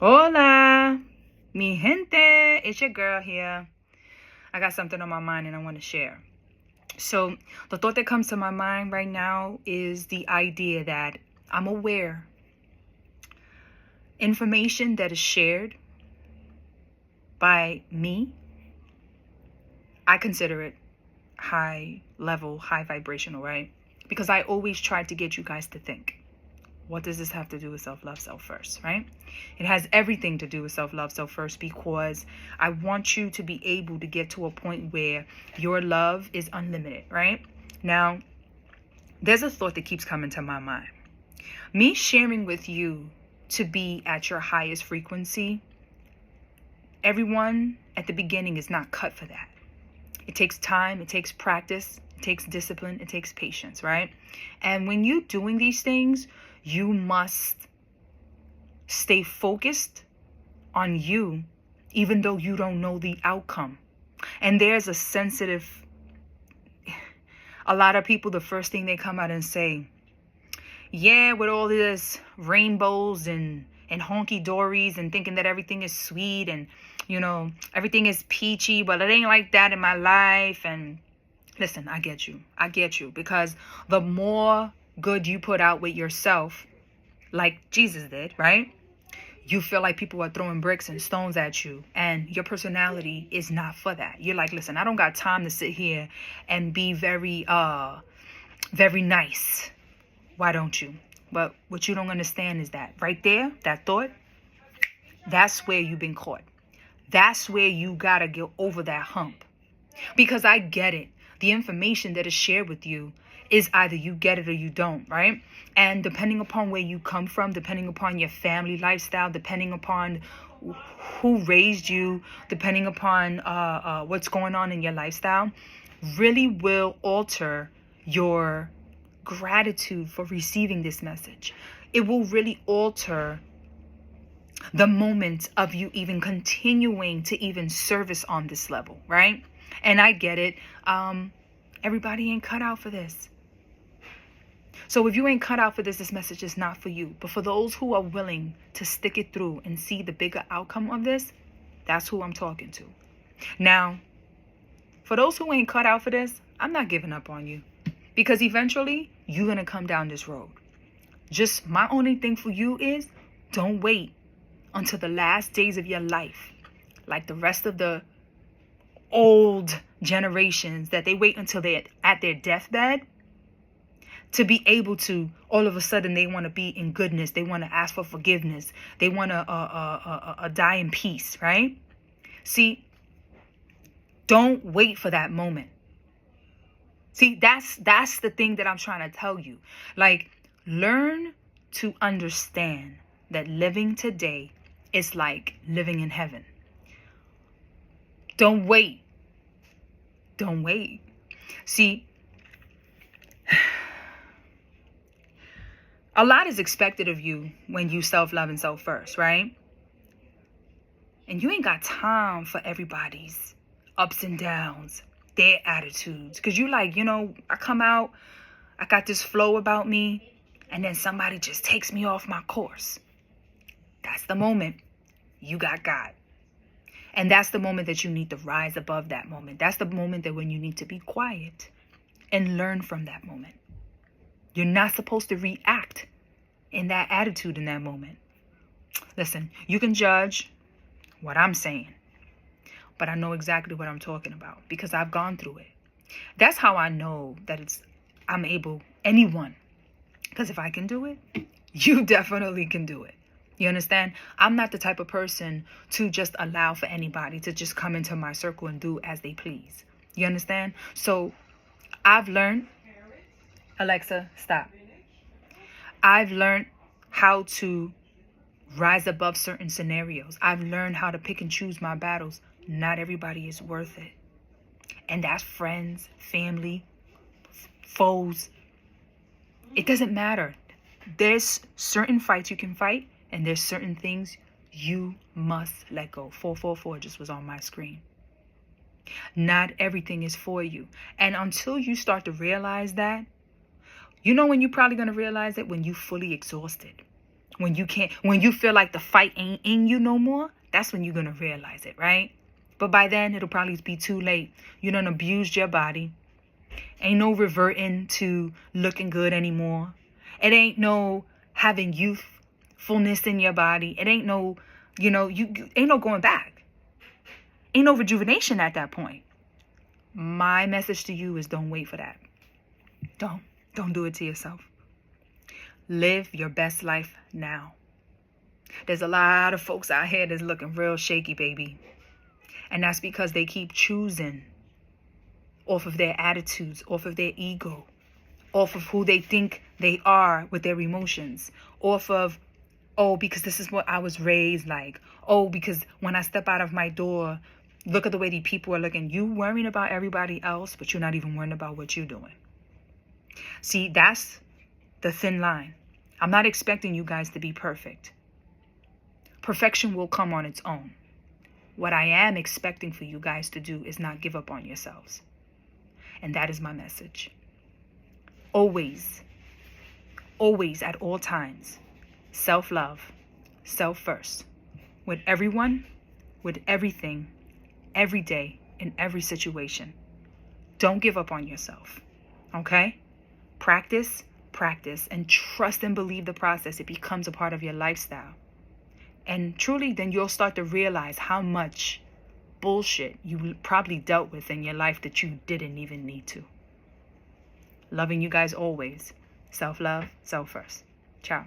Hola, mi gente. It's your girl here. I got something on my mind and I want to share. So, the thought that comes to my mind right now is the idea that I'm aware information that is shared by me, I consider it high level, high vibrational, right? Because I always try to get you guys to think. What does this have to do with self-love, self-first, right? It has everything to do with self-love, self-first, because I want you to be able to get to a point where your love is unlimited, right? Now, there's a thought that keeps coming to my mind. Me sharing with you to be at your highest frequency, everyone at the beginning is not cut for that. It takes time, it takes practice, it takes discipline, it takes patience, right? And when you're doing these things, you must stay focused on you, even though you don't know the outcome. And there's a lot of people, the first thing they come out and say, yeah, with all this rainbows and honky-dories and thinking that everything is sweet and, everything is peachy, but it ain't like that in my life. And listen, I get you, because the more good you put out with yourself, like Jesus did, right? You feel like people are throwing bricks and stones at you, and your personality is not for that. You're like, listen, I don't got time to sit here and be very nice. Why don't you? But what you don't understand is that right there, that thought, that's where you've been caught. That's where you gotta get over that hump. Because I get it. The information that is shared with you is either you get it or you don't, right? And depending upon where you come from, depending upon your family lifestyle, depending upon who raised you, depending upon what's going on in your lifestyle, really will alter your gratitude for receiving this message. It will really alter the moment of you even continuing to even service on this level, right? And I get it. Everybody ain't cut out for this. So if you ain't cut out for this message is not for you. But for those who are willing to stick it through and see the bigger outcome of this, that's who I'm talking to. Now, for those who ain't cut out for this, I'm not giving up on you. Because eventually, you're going to come down this road. Just my only thing for you is, don't wait until the last days of your life. Like the rest of the old generations, that they wait until they're at their deathbed to be able to, all of a sudden, they want to be in goodness. They want to ask for forgiveness. They want to die in peace, right? See, don't wait for that moment. See, that's the thing that I'm trying to tell you. Like, learn to understand that living today is like living in heaven. Don't wait. Don't wait. See, a lot is expected of you when you self-love and self-first, right? And you ain't got time for everybody's ups and downs, their attitudes. Because you like, I come out, I got this flow about me, and then somebody just takes me off my course. That's the moment you got God. And that's the moment that you need to rise above that moment. That's the moment that when you need to be quiet and learn from that moment. You're not supposed to react in that attitude in that moment. Listen, you can judge what I'm saying, but I know exactly what I'm talking about because I've gone through it. That's how I know that I'm able, anyone. Because if I can do it, you definitely can do it. You understand? I'm not the type of person to just allow for anybody to just come into my circle and do as they please. You understand? So I've learned, Alexa, stop. I've learned how to rise above certain scenarios. I've learned how to pick and choose my battles. Not everybody is worth it. And that's friends, family, foes. It doesn't matter. There's certain fights you can fight, and there's certain things you must let go. 444 just was on my screen. Not everything is for you. And until you start to realize that, when you're probably going to realize it? When you're fully exhausted. when you feel like the fight ain't in you no more, that's when you're going to realize it, right? But by then, it'll probably be too late. You done abused your body. Ain't no reverting to looking good anymore. It ain't no having youthfulness in your body. It ain't no, you ain't no going back. Ain't no rejuvenation at that point. My message to you is don't wait for that. Don't do it to yourself. Live your best life now. There's a lot of folks out here that's looking real shaky, baby. And that's because they keep choosing off of their attitudes, off of their ego, off of who they think they are with their emotions, off of, oh, because this is what I was raised like. Oh, because when I step out of my door, look at the way these people are looking. You worrying about everybody else, but you're not even worrying about what you're doing. See, that's the thin line. I'm not expecting you guys to be perfect. Perfection will come on its own. What I am expecting for you guys to do is not give up on yourselves. And that is my message. Always, at all times, self-love, self first. With everyone, with everything, every day, in every situation. Don't give up on yourself. Okay? Practice, and trust and believe the process. It becomes a part of your lifestyle. And truly, then you'll start to realize how much bullshit you probably dealt with in your life that you didn't even need to. Loving you guys always. Self-love, self first. Ciao.